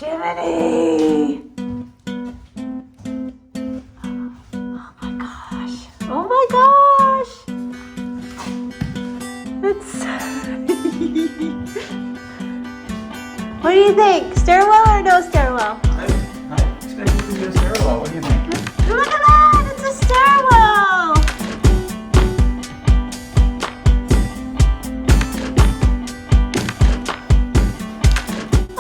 Jiminy! Oh my gosh. Oh my gosh! It's... What do you think? Stairwell or no stairwell? I expect it to be a stairwell. What do you think? Look at that! It's a stairwell!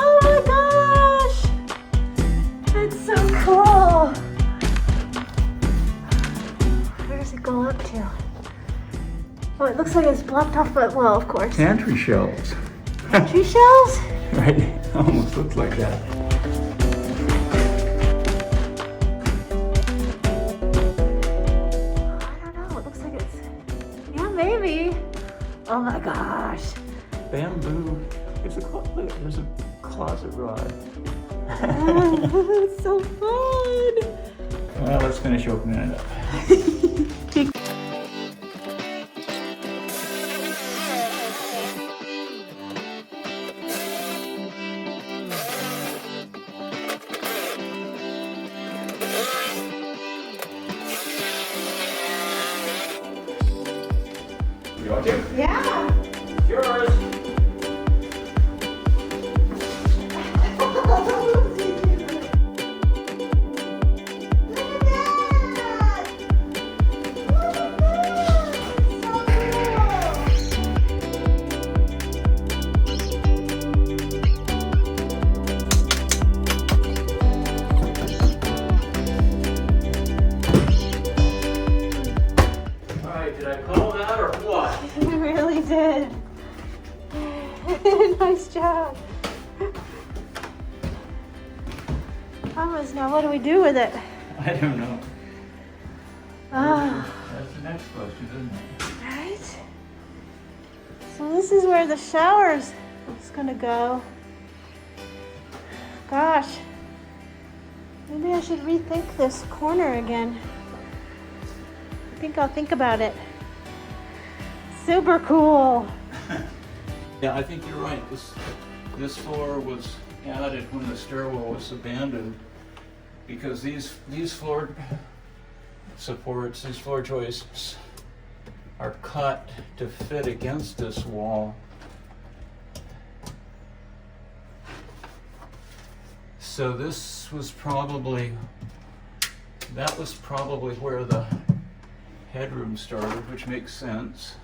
Oh my gosh! That's so cool! Where does it go up to? Oh, it looks like it's blocked off by, well, of course. Pantry shelves. Pantry shelves? Right? Almost looks like that. Maybe. Oh my gosh. Bamboo. There's a closet rod. It's so fun. Well, let's finish opening it up. You want to? Yeah. It's yours. Did I call that or what? You really did. Nice job. Thomas, now what do we do with it? I don't know. Ah, That's the next question, isn't it? right? So this is where the showers is gonna go. Gosh. Maybe I should rethink this corner again. I think I'll think about it. Super cool. Yeah, I think you're right. This floor was added when the stairwell was abandoned because these floor supports, these floor joists are cut to fit against this wall. So this was probably, that was probably where the headroom started, which makes sense.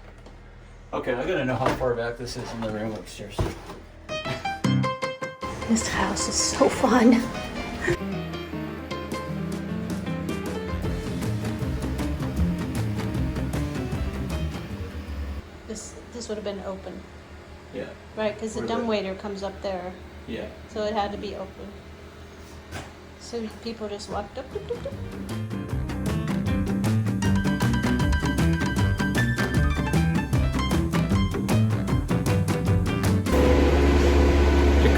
Okay, I gotta know how far back this is in the room upstairs. This house is so fun. This would have been open, Yeah, right? Because the Where's dumbwaiter comes up there, yeah. so it had to be open. So people just walked up. Doop, doop, doop.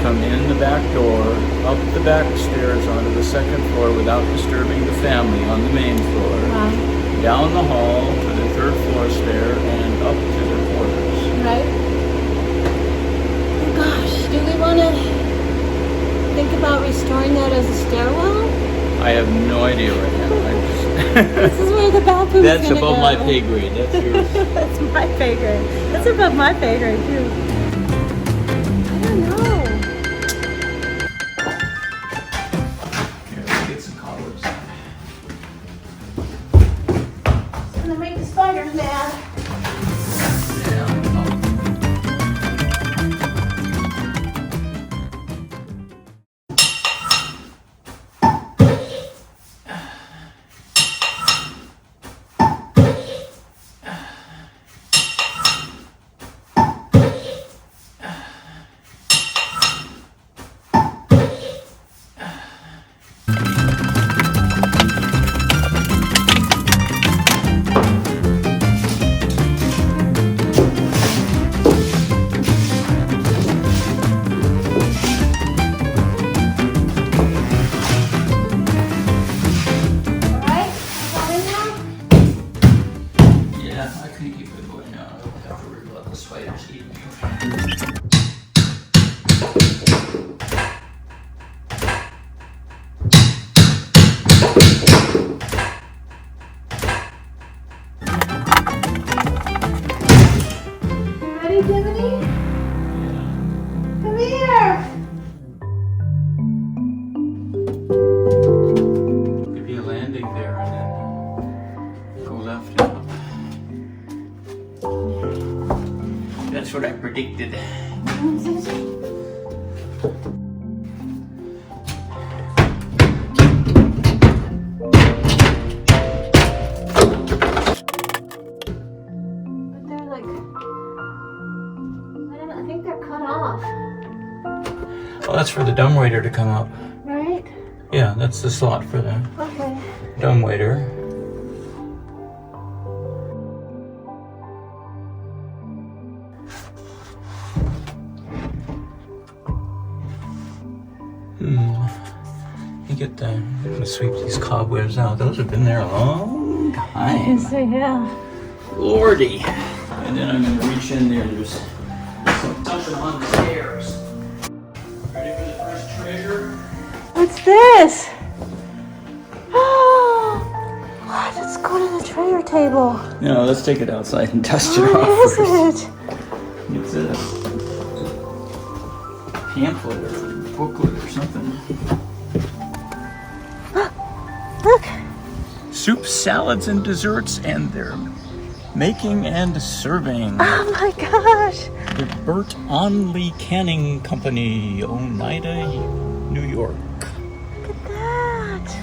Come in the back door, up the back stairs onto the second floor without disturbing the family on the main floor, down the hall to the third floor stair and up to their quarters. Right? Oh gosh, do we want to think about restoring that as a stairwell? I have no idea right now. This is where the bathroom is That's above my pay grade. That's yours. That's my pay grade. That's above my pay grade too. I don't know. Here, let's get some cobwebs. It's gonna make the spiders mad. completed. I think they're cut off. Well, that's for the dumbwaiter to come up. Right? Yeah, that's the slot for the Okay. dumbwaiter. You get the, I'm gonna sweep these cobwebs out. Those have been there a long time. So, yeah. Lordy. And then I'm gonna reach in there. There's something on the stairs. Ready for the first treasure? What's this? Oh, what? Let's go to the treasure table. No, let's take it outside and dust it What off is first. it? It's a pamphlet or booklet or something. Look. Soups, salads, and desserts, and their making and serving. Oh my gosh. The Bert Onley Canning Company, Oneida, New York. Look at that.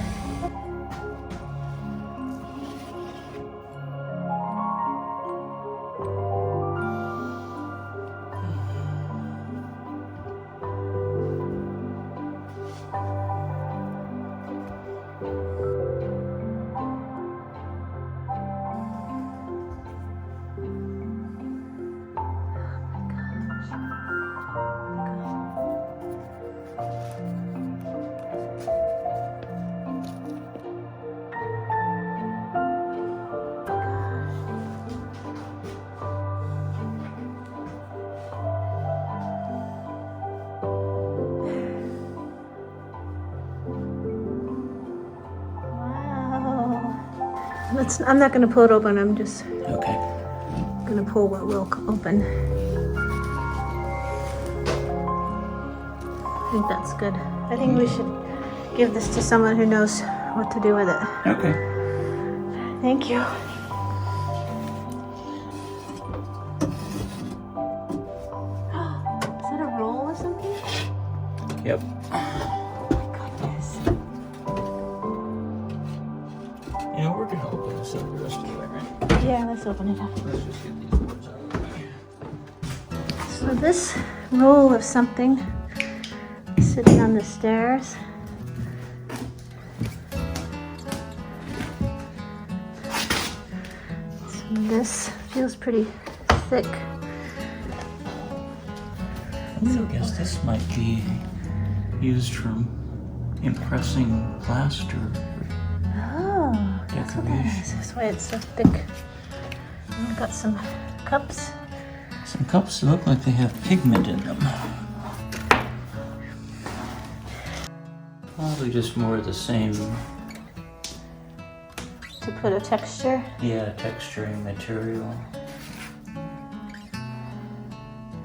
I'm not going to pull it open. I'm just Okay. going to pull what will open. I think that's good. I think we should give this to someone who knows what to do with it. Okay. Thank you. Is that a roll or something? Yep. You know, we're gonna open this up the rest of the way, right? Yeah, let's open it up. Let's just get these boards out of the way. So this roll of something is sitting on the stairs. So this feels pretty thick. I guess this might be used for impressing plaster. Oh, that's what that is. That's why it's so thick. And we've got some cups. Some cups look like they have pigment in them. Probably just more of the same. To put a texture. Yeah, texturing material.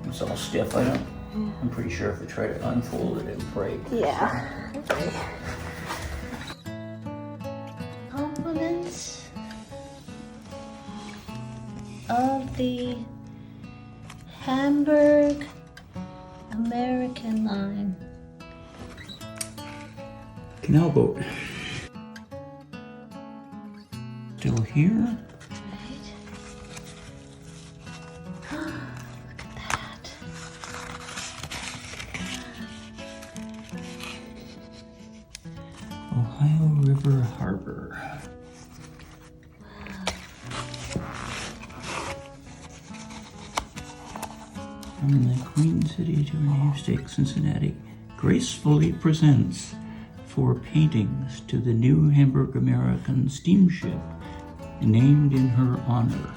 It's all stiff. I'm pretty sure if I try to unfold it, it'll break. Yeah. Okay. Compliments of the Hamburg American line. Canal boat. Still here? Look at that. Ohio River Harbor. From the Queen City to her namesake, Cincinnati, gracefully presents 4 paintings to the new Hamburg American steamship named in her honor.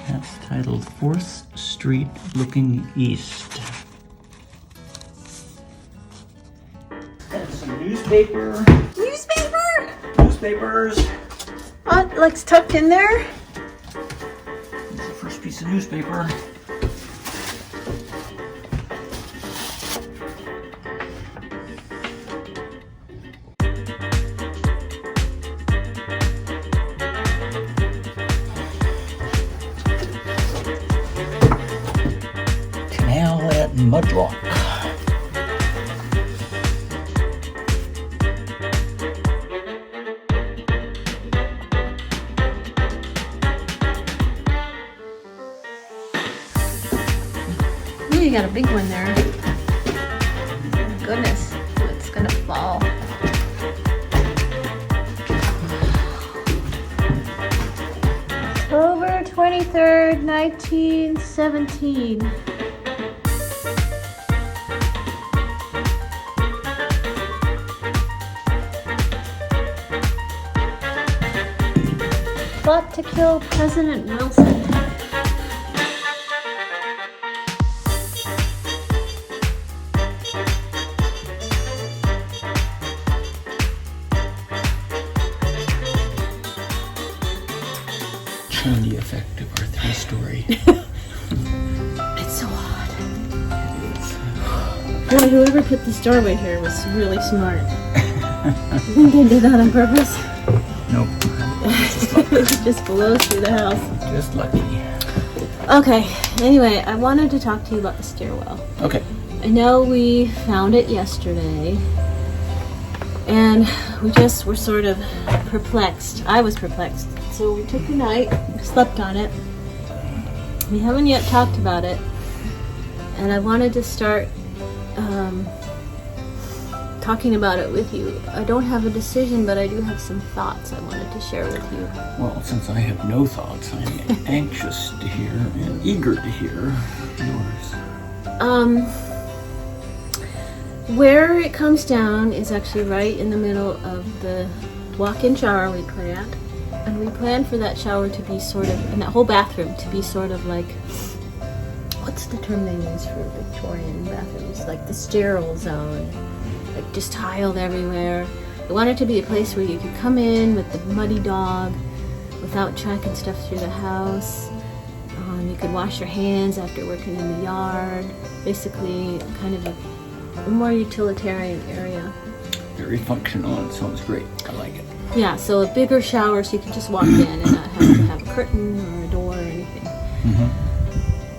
That's titled 4th Street Looking East. And some newspaper. Newspaper? Newspapers. Oh, like it's tucked in there? Here's the first piece of newspaper. mud rock. Ooh, you got a big one there. Goodness, it's gonna fall. October 23rd, 1917. Plot to kill President Wilson. Change the effect of our 3-story. It's so hot. It is. Boy, whoever put this doorway here was really smart. You think they did that on purpose? Nope. It just blows through the house. Just lucky. Okay, anyway, I wanted to talk to you about the stairwell. Okay. I know we found it yesterday, and we just were sort of perplexed. I was perplexed. So we took a night, slept on it. We haven't yet talked about it, and I wanted to start talking about it with you. I don't have a decision, but I do have some thoughts I wanted to share with you. Well, since I have no thoughts, I'm anxious to hear and eager to hear yours. Where it comes down is actually right in the middle of the walk-in shower we planned. And we planned for that shower to be sort of, and that whole bathroom to be sort of like, what's the term they use for Victorian bathrooms? Like the sterile zone, like just tiled everywhere. We wanted it to be a place where you could come in with the muddy dog without tracking stuff through the house. You could wash your hands after working in the yard. Basically, kind of a more utilitarian area. Very functional and sounds great. I like it. Yeah, so a bigger shower so you can just walk in and not have to have a curtain or a door or anything. Mm-hmm.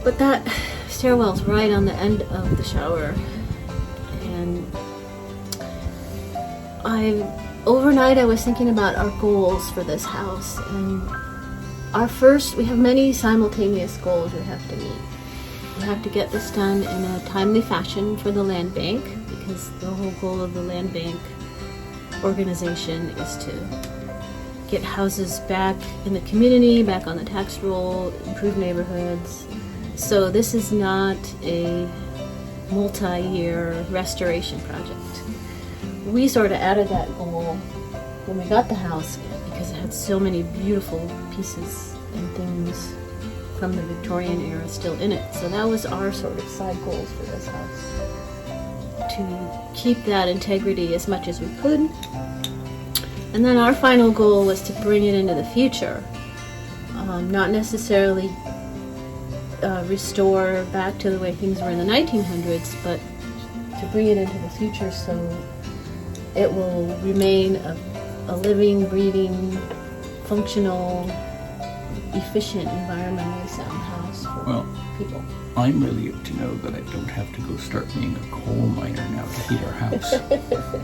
But that stairwell's right on the end of the shower. And overnight I was thinking about our goals for this house. And we have many simultaneous goals we have to meet. We have to get this done in a timely fashion for the land bank, because the whole goal of the land bank organization is to get houses back in the community, back on the tax roll, improve neighborhoods. So this is not a multi-year restoration project. We sort of added that goal when we got the house because it had so many beautiful pieces and things from the Victorian era still in it. So that was our sort of side goals for this house. To keep that integrity as much as we could. And then our final goal was to bring it into the future. Not necessarily restore back to the way things were in the 1900s, but to bring it into the future so it will remain a living, breathing, functional, efficient, environmentally sound house for people. I'm relieved to know that I don't have to go start being a coal miner now to heat our house.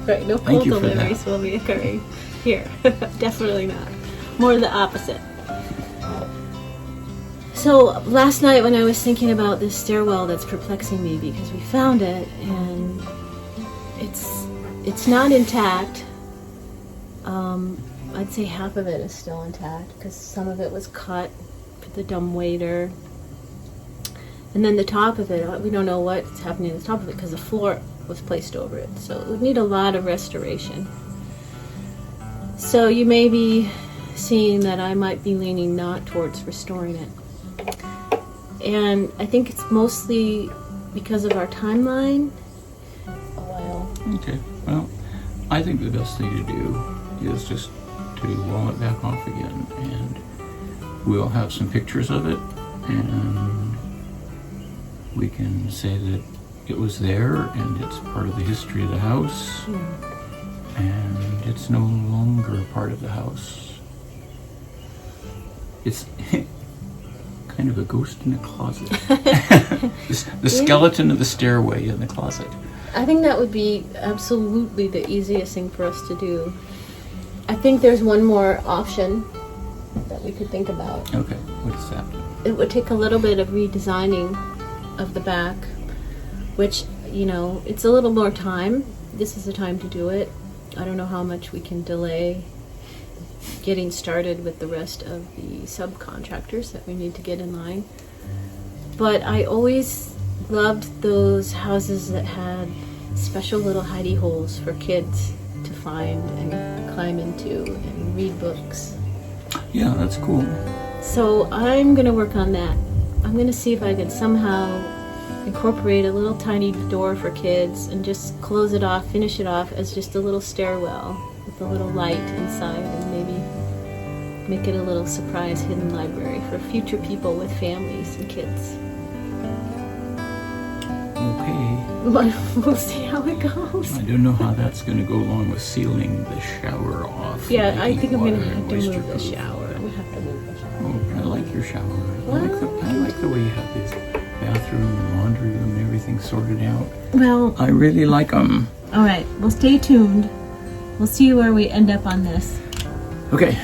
Right, no Thank coal you for deliveries that. will be occurring here. Definitely not. More the opposite. So last night when I was thinking about this stairwell that's perplexing me because we found it and it's not intact. I'd say half of it is still intact because some of it was cut with the dumbwaiter. And then the top of it, we don't know what's happening to the top of it because the floor was placed over it. So it would need a lot of restoration. So you may be seeing that I might be leaning not towards restoring it. And I think it's mostly because of our timeline. Okay, well, I think the best thing to do is just to wall it back off again, and we'll have some pictures of it, and we can say that it was there, and it's part of the history of the house, and it's no longer a part of the house. It's kind kind of a ghost in the closet. The skeleton of the stairway in the closet. I think that would be absolutely the easiest thing for us to do. I think there's one more option that we could think about. Okay, what's that? It would take a little bit of redesigning of the back, which, you know, it's a little more time. This is the time to do it. I don't know how much we can delay getting started with the rest of the subcontractors that we need to get in line. But I always loved those houses that had special little hidey holes for kids to find and climb into and read books. Yeah, that's cool. So I'm going to work on that. I'm going to see if I can somehow incorporate a little tiny door for kids and just close it off, finish it off as just a little stairwell with a little light inside, and maybe make it a little surprise hidden library for future people with families and kids. Okay. But we'll see how it goes. I don't know how that's going to go along with sealing the shower off. Yeah, I think I'm going to making have to water move the moisture-proof. shower. We have to move the shower. Oh, I like your shower. I like the way you have this bathroom and laundry room and everything sorted out. Well, I really like them. all right. Well, stay tuned. We'll see where we end up on this. Okay.